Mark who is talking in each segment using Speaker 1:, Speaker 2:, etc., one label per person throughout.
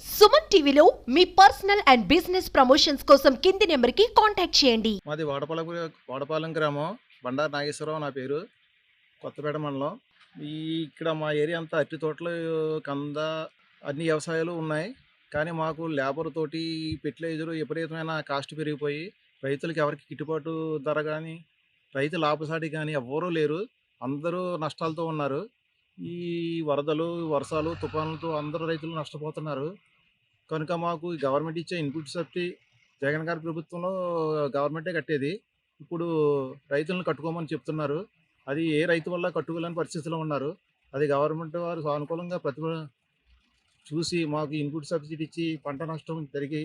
Speaker 1: సుమన్ టీవీలో మీ personal and business promotions కోసం కింది నెంబర్కి కాంటాక్ట్ చేయండి.
Speaker 2: మాది వాడపాలెం గ్రామం. బండారు నాగేశ్వరరావు నా పేరు. కొత్తపేట మండలం. ఇక్కడ మా ఏరియా అంతా అరటి తోటలు, కంద, అన్ని వ్యవసాయాలు ఉన్నాయి. కానీ మాకు లేబర్ తోటి ఫెర్టిలైజర్ విపరీతమైన కాస్ట్ పెరిగిపోయి రైతులకి ఎవరికి గిట్టుబాటు ధర కానీ, రైతు లాభసాటి కానీ ఎవ్వరూ లేరు. అందరూ నష్టాలతో ఉన్నారు. ఈ వరదలు, వర్షాలు, తుఫానులతో అందరూ రైతులు నష్టపోతున్నారు. కనుక మాకు ఈ గవర్నమెంట్ ఇచ్చే ఇన్పుట్ సబ్సిడీ జగన్ గారి ప్రభుత్వంలో గవర్నమెంటే కట్టేది. ఇప్పుడు రైతులను కట్టుకోమని చెప్తున్నారు. అది ఏ రైతు వల్ల కట్టుకోలేని పరిస్థితిలో ఉన్నారు. అది గవర్నమెంట్ వారు సానుకూలంగా చూసి మాకు ఇన్పుట్ సబ్సిడీ ఇచ్చి పంట నష్టం జరిగి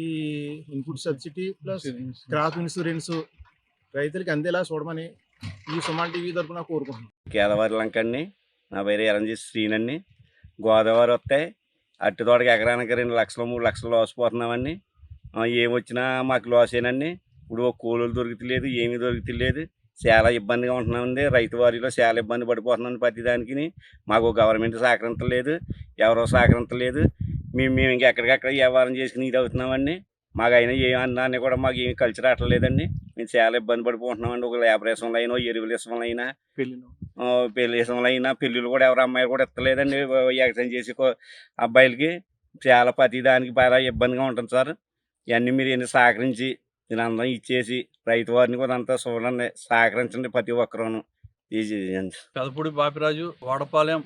Speaker 2: ఈ input subsidy plus crop insurance రైతులకి అందేలా చూడమని ఈ సుమన్ టీవీ తరఫున కోరుకుంటున్నాను.
Speaker 3: కేదవారి లంకండి. నా పేరు ఎరంజీ శ్రీనండి. గోదావరి వస్తాయి అట్టి తోటకి ఎకరానికి 2 లక్షలు 3 లక్షలు లాస్ పోతున్నామండి. ఏమొచ్చినా మాకు లాసేనండి. ఇప్పుడు కూలీలు దొరుకుతలేదు, ఏమీ దొరుకుతలేదు. చాలా ఇబ్బందిగా ఉంటున్నామండి. రైతు వారిలో చాలా ఇబ్బంది పడిపోతున్నాం. ప్రతిదానికి మాకు గవర్నమెంట్ సహకరించలేదు, ఎవరో సహకరించలేదు. మేము ఇంకెక్కడికక్కడ వ్యవహారం చేసుకుని ఇది అవుతున్నామండి. మాకు అయినా ఏ అన్నాన్ని కూడా మాకు ఏమి కలిసి రావట్లేదండి. మేము చాలా ఇబ్బంది పడిపోతున్నామండి. ఒక లేబర్ విషయంలో అయినా, ఎరువుల విషయంలో అయినా, పెళ్లి విషయంలో అయినా, పెళ్ళిళ్ళు కూడా ఎవరు అమ్మాయిలు కూడా ఇస్తలేదండి. ఎక్సైజ్ చేసి అబ్బాయిలకి చాలా ప్రతిదానికి బాగా ఇబ్బందిగా ఉంటుంది సార్. ఇవన్నీ మీరు ఎన్ని సహకరించి దీనంతా ఇచ్చేసి రైతు వారిని కూడా అంతా చూడండి, సహకరించండి ప్రతి ఒక్కరూను.
Speaker 4: పెదపూడి బాపిరాజు, వాడపాలెం,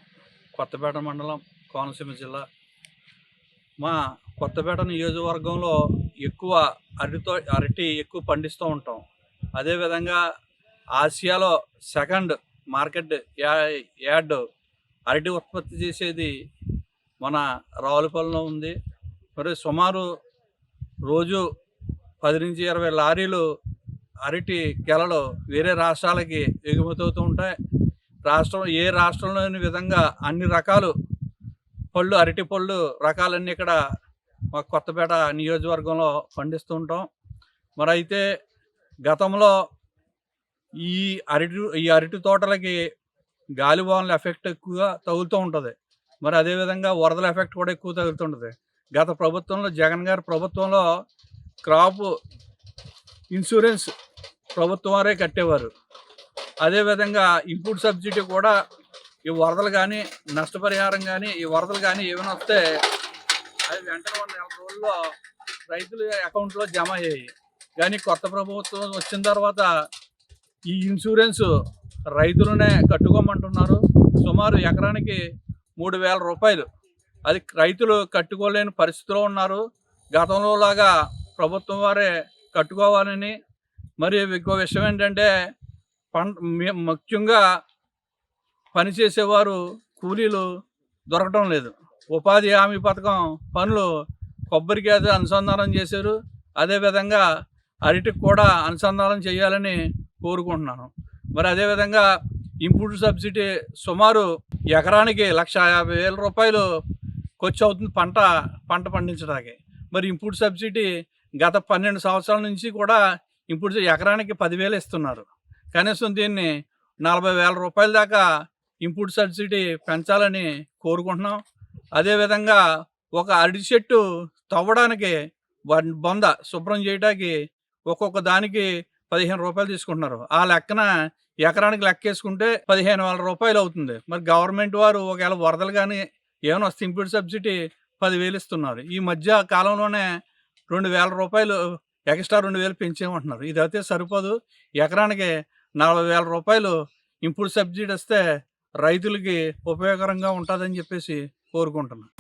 Speaker 4: కొత్తపేట మండలం, కోనసీమ జిల్లా. మా కొత్తపేట నియోజకవర్గంలో ఎక్కువ అరటి ఎక్కువ పండిస్తూ ఉంటాం. అదేవిధంగా ఆసియాలో సెకండ్ మార్కెట్ యార్డ్ అరటి ఉత్పత్తి చేసేది మన రావులపల్లిలో ఉంది. మరి సుమారు రోజు 10 నుంచి 20 లారీలు అరటి గెలలు వేరే రాష్ట్రాలకి ఎగుమతి అవుతూ ఉంటాయి. ఏ రాష్ట్రంలోని విధంగా అన్ని రకాలు పళ్ళు, అరటి పళ్ళు రకాలన్నీ ఇక్కడ మా కొత్తపేట నియోజకవర్గంలో పండిస్తూ ఉంటాం. మరి అయితే గతంలో ఈ అరటి తోటలకి గాలివానల ఎఫెక్ట్ ఎక్కువగా తగులుతూ ఉంటుంది. మరి అదేవిధంగా వరదల ఎఫెక్ట్ కూడా ఎక్కువ తగులుతుంటుంది. గత ప్రభుత్వంలో, జగన్ గారి ప్రభుత్వంలో క్రాప్ ఇన్సూరెన్స్ ప్రభుత్వం వారే కట్టేవారు. అదేవిధంగా ఇన్పుట్ సబ్సిడీ కూడా ఈ వరదలు కానీ, నష్టపరిహారం కానీ, ఈ వరదలు కానీ ఏమైనా వస్తే అది వెంటనే 1 నెల రోజుల్లో రైతుల అకౌంట్లో జమ అయ్యాయి. కానీ కొత్త ప్రభుత్వం వచ్చిన తర్వాత ఈ ఇన్సూరెన్స్ రైతులనే కట్టుకోమంటున్నారు. సుమారు ఎకరానికి 3,000 రూపాయలు. అది రైతులు కట్టుకోలేని పరిస్థితిలో ఉన్నారు. గతంలో లాగా ప్రభుత్వం వారే కట్టుకోవాలని. మరి ఇంకో విషయం ఏంటంటే, ముఖ్యంగా పనిచేసేవారు కూలీలు దొరకటం లేదు. ఉపాధి హామీ పథకం పనులు కొబ్బరికి అయితే అనుసంధానం చేశారు. అదేవిధంగా అరటికి కూడా అనుసంధానం చేయాలని కోరుకుంటున్నాను. మరి అదేవిధంగా ఇన్పుట్ సబ్సిడీ సుమారు ఎకరానికి 1,50,000 రూపాయలు ఖర్చు అవుతుంది పంట పండించడానికి. మరి ఇన్పుట్ సబ్సిడీ గత 12 సంవత్సరాల నుంచి కూడా ఎకరానికి 10,000 ఇస్తున్నారు. కనీసం దీన్ని 40,000 రూపాయల దాకా ఇన్పుట్ సబ్సిడీ పెంచాలని కోరుకుంటున్నాం. అదేవిధంగా ఒక అరటి చెట్టు తవ్వడానికి బొంద శుభ్రం చేయడానికి ఒక్కొక్క దానికి 15 రూపాయలు తీసుకుంటున్నారు. ఆ లెక్కన ఎకరానికి లెక్కేసుకుంటే 15,000 రూపాయలు అవుతుంది. మరి గవర్నమెంట్ వారు ఒకవేళ వరదలు కానీ ఏమైనా వస్తే ఇన్పుట్ సబ్సిడీ 10,000 ఇస్తున్నారు. ఈ మధ్య కాలంలోనే 2,000 రూపాయలు ఎక్స్ట్రా 2,000 పెంచేయమంటున్నారు. ఇదైతే సరిపోదు. ఎకరానికి 40,000 రూపాయలు ఇన్పుట్ సబ్సిడీ వస్తే రైతులకి ఉపయోగకరంగా ఉంటుందని చెప్పేసి కోరుకుంటున్నాను.